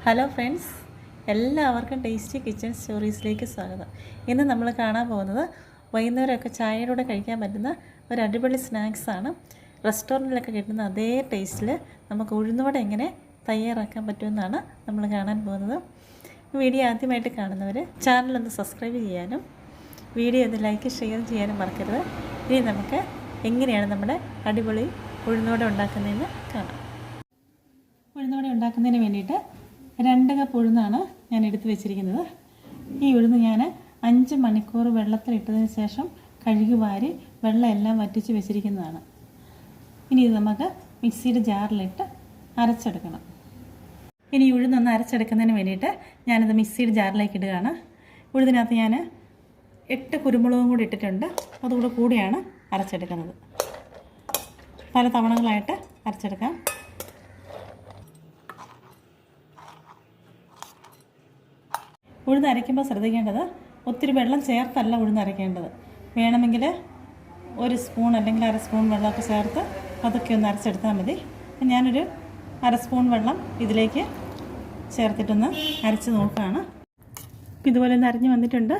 Hello friends, എല്ലാവർക്കും tasty kitchen സ്റ്റോറീസിലേക്ക് സ്വാഗതം. ഇന്ന് നമ്മൾ കാണാൻ പോകുന്നത് വൈകുന്നേരമൊക്കെ ചായയുടെ കൂടെ കഴിക്കാൻ പറ്റുന്ന ഒരു അടിപൊളി സ്നാക്സാണ്. റെസ്റ്റോറൻറ്റിലൊക്കെ കിട്ടുന്ന അതേ ടേസ്റ്റിൽ നമുക്ക് ഉഴുന്നുവട എങ്ങനെ തയ്യാറാക്കാൻ പറ്റുമെന്നാണ് നമ്മൾ കാണാൻ പോകുന്നത്. വീഡിയോ ആദ്യമായിട്ട് കാണുന്നവർ ചാനലൊന്ന് സബ്സ്ക്രൈബ് ചെയ്യാനും വീഡിയോ ഒന്ന് ലൈക്ക് ഷെയർ ചെയ്യാനും മറക്കരുത്. ഇനി നമുക്ക് എങ്ങനെയാണ് നമ്മുടെ അടിപൊളി ഉഴുന്നുവട ഉണ്ടാക്കുന്നതെന്ന് കാണാം. ഉഴുന്നുവട ഉണ്ടാക്കുന്നതിന് വേണ്ടിയിട്ട് 2 കപ്പ് ഉഴുന്നാണ് ഞാൻ എടുത്ത് വെച്ചിരിക്കുന്നത്. ഈ ഉഴുന്ന് ഞാൻ 5 മണിക്കൂർ വെള്ളത്തിലിട്ടതിന് ശേഷം കഴുകി വാരി വെള്ളം എല്ലാം വറ്റിച്ച് വെച്ചിരിക്കുന്നതാണ്. ഇനി ഇത് നമുക്ക് മിക്സിയുടെ ജാറിലിട്ട് അരച്ചെടുക്കണം. ഇനി ഉഴുന്നൊന്ന് അരച്ചെടുക്കുന്നതിന് വേണ്ടിയിട്ട് ഞാനിത് മിക്സിയുടെ ജാറിലേക്ക് ഇടുകയാണ്. ഉഴുതിനകത്ത് ഞാൻ 8 കുരുമുളകും കൂടി ഇട്ടിട്ടുണ്ട്. അതുകൂടെ കൂടിയാണ് അരച്ചെടുക്കുന്നത്. പല തവണകളായിട്ട് അരച്ചെടുക്കാം. ഉഴുന്ന് അരയ്ക്കുമ്പോൾ ശ്രദ്ധിക്കേണ്ടത് ഒത്തിരി വെള്ളം ചേർത്തല്ല ഉഴുന്ന് അരയ്ക്കേണ്ടത്. വേണമെങ്കിൽ 1 സ്പൂൺ അല്ലെങ്കിൽ 1/2 സ്പൂൺ വെള്ളമൊക്കെ ചേർത്ത് അതൊക്കെ ഒന്ന് അരച്ചെടുത്താൽ മതി. ഞാനൊരു 1/2 സ്പൂൺ വെള്ളം ഇതിലേക്ക് ചേർത്തിട്ടൊന്ന് അരച്ച് നോക്കുകയാണ്. ഇതുപോലെ ഒന്ന് അരിഞ്ഞ് വന്നിട്ടുണ്ട്.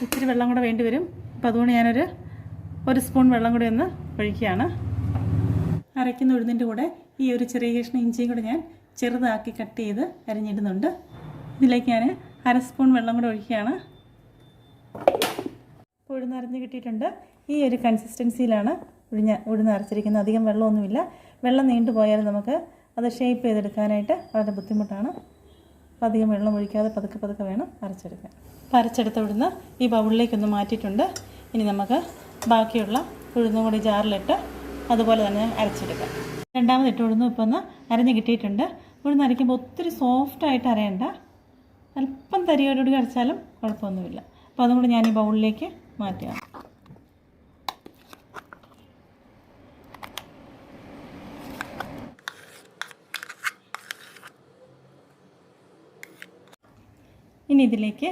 ഇത്തിരി വെള്ളം കൂടെ വേണ്ടി വരും. അപ്പോൾ അതുകൊണ്ട് ഞാനൊരു 1 സ്പൂൺ വെള്ളം കൂടി ഒന്ന് ഒഴിക്കുകയാണ്. അരയ്ക്കുന്ന ഉഴുന്നിൻ്റെ കൂടെ ഈ ഒരു ചെറിയ കഷ്ണം ഇഞ്ചിയും കൂടെ ഞാൻ ചെറുതാക്കി കട്ട് ചെയ്ത് അരിഞ്ഞിടുന്നുണ്ട്. ഇതിലേക്ക് ഞാൻ 1/2 സ്പൂൺ വെള്ളം കൂടെ ഒഴിക്കുകയാണ്. ഉഴുന്നരഞ്ഞ് കിട്ടിയിട്ടുണ്ട്. ഈ ഒരു കൺസിസ്റ്റൻസിയിലാണ് ഉഴുന്ന് അരച്ചിരിക്കുന്നത്. അധികം വെള്ളമൊന്നുമില്ല. വെള്ളം നീണ്ടു പോയാൽ നമുക്ക് അത് ഷേപ്പ് ചെയ്തെടുക്കാനായിട്ട് വളരെ ബുദ്ധിമുട്ടാണ്. അപ്പോൾ അധികം വെള്ളം ഒഴിക്കാതെ പതുക്കെ വേണം അരച്ചെടുക്കാൻ. അപ്പോൾ അരച്ചെടുത്ത ഉഴുന്ന് ഈ ബൗളിലേക്കൊന്ന് മാറ്റിയിട്ടുണ്ട്. ഇനി നമുക്ക് ബാക്കിയുള്ള ഉഴുന്നും കൂടി ജാറിലിട്ട് അതുപോലെ തന്നെ അരച്ചെടുക്കാം. രണ്ടാമതിട്ട് ഉഴുന്നും ഇപ്പോൾ ഒന്ന് അരഞ്ഞ് കിട്ടിയിട്ടുണ്ട്. ഉഴുന്ന് അരയ്ക്കുമ്പോൾ ഒത്തിരി സോഫ്റ്റായിട്ട് അരയണ്ട, അല്പം തരിയോടുകൂടി അരച്ചാലും കുഴപ്പമൊന്നുമില്ല. അപ്പോൾ അതും കൂടി ഞാൻ ഈ ബൗളിലേക്ക് മാറ്റുക. ഇനി ഇതിലേക്ക്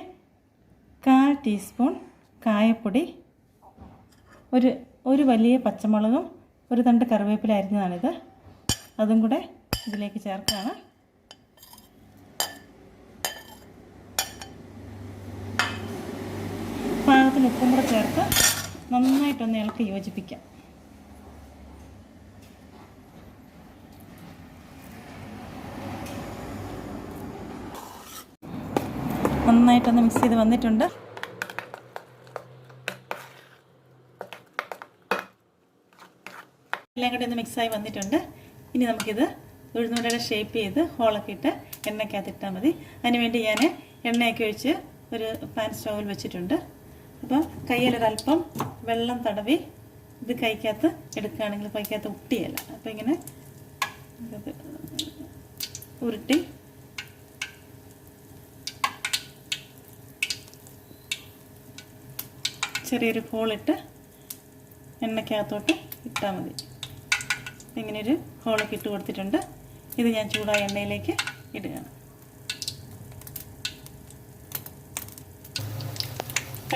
1/4 ടീസ്പൂൺ കായപ്പൊടി, ഒരു വലിയ പച്ചമുളകും 1 തണ്ട് കറിവേപ്പില അരിഞ്ഞതാണിത്, അതും കൂടെ ഇതിലേക്ക് ചേർക്കുകയാണ്. പാകത്തിന് ഉപ്പും കൂടെ ചേർത്ത് നന്നായിട്ടൊന്ന് ഇളക്കി യോജിപ്പിക്കാം. നന്നായിട്ടൊന്ന് മിക്സ് ചെയ്ത് വന്നിട്ടുണ്ട്. എല്ലാം കൂടി ഒന്ന് മിക്സായി വന്നിട്ടുണ്ട്. ഇനി നമുക്കിത് ഉഴുന്നുവടയുടെ ഷേപ്പ് ചെയ്ത് ഹോളൊക്കെ ഇട്ട് എണ്ണയ്ക്കകത്തിട്ടാൽ മതി. അതിനുവേണ്ടി ഞാൻ എണ്ണയൊക്കെ ഒഴിച്ച് ഒരു പാൻ സ്റ്റൗവിൽ വെച്ചിട്ടുണ്ട്. അപ്പോൾ കയ്യിലൊരല്പം വെള്ളം തടവി ഇത് കൈക്കകത്ത് എടുക്കുകയാണെങ്കിൽ കൈക്കകത്ത് ഒട്ടിയല്ല. അപ്പോൾ ഇങ്ങനെ ഉരുട്ടി ചെറിയൊരു ഹോളിട്ട് എണ്ണയ്ക്കകത്തോട്ട് ഇട്ടാൽ മതി. ഇങ്ങനെയൊരു ഹോളൊക്കെ ഇട്ട് കൊടുത്തിട്ടുണ്ട്. ഇത് ഞാൻ ചൂടായ എണ്ണയിലേക്ക് ഇടുകയാണ്.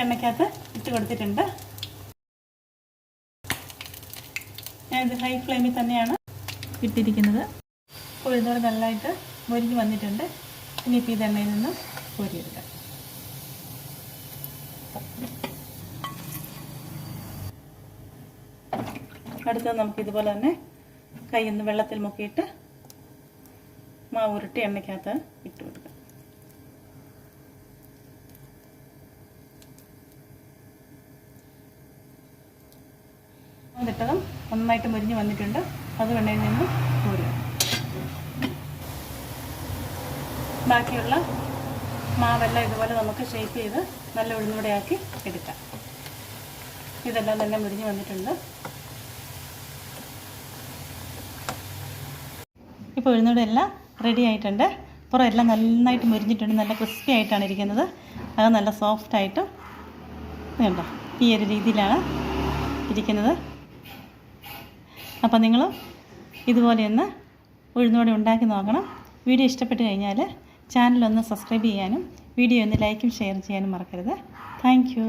എണ്ണയ്ക്കകത്ത് ഇട്ട് കൊടുത്തിട്ടുണ്ട്. ഞാനിത് ഹൈ ഫ്ലെയിമിൽ തന്നെയാണ് ഇട്ടിരിക്കുന്നത്. ഉഴുന്നോട് നല്ലതായിട്ട് മൊരിഞ്ഞ് വന്നിട്ടുണ്ട്. ഇനിയിപ്പോൾ ഇത് എണ്ണയിൽ നിന്ന് കോരിയെടുക്കാം. അടുത്തത് നമുക്ക് ഇതുപോലെ തന്നെ കൈയൊന്ന് വെള്ളത്തിൽ മുക്കിയിട്ട് മാവ് ഉരുട്ടി എണ്ണയ്ക്കകത്ത് ഇട്ട് കൊടുക്കാം. ഇട്ടതും നന്നായിട്ട് മുരിഞ്ഞ് വന്നിട്ടുണ്ട്. അത് എണ്ണയിൽ നിന്ന് കോരുക. ബാക്കിയുള്ള മാവെല്ലാം ഇതുപോലെ നമുക്ക് ഷേപ്പ് ചെയ്ത് നല്ല ഉഴുന്നുവടയാക്കി എടുക്കാം. ഇതെല്ലാം തന്നെ മുരിഞ്ഞ് വന്നിട്ടുണ്ട്. ഇപ്പോൾ ഉഴുന്നുവട എല്ലാം റെഡി ആയിട്ടുണ്ട്. പുറം എല്ലാം നന്നായിട്ട് മുരിഞ്ഞിട്ടുണ്ട്. നല്ല ക്രിസ്പി ആയിട്ടാണ് ഇരിക്കുന്നത്. അത് നല്ല സോഫ്റ്റായിട്ടും വേണ്ട ഈ ഒരു രീതിയിലാണ് ഇരിക്കുന്നത്. അപ്പോൾ നിങ്ങൾ ഇതുപോലെയൊന്ന് ഉഴുന്നുവട ഉണ്ടാക്കി നോക്കണം. വീഡിയോ ഇഷ്ടപ്പെട്ട് കഴിഞ്ഞാൽ ചാനലൊന്ന് സബ്സ്ക്രൈബ് ചെയ്യാനും വീഡിയോ ഒന്ന് ലൈക്കും ഷെയർ ചെയ്യാനും മറക്കരുത്. Thank you.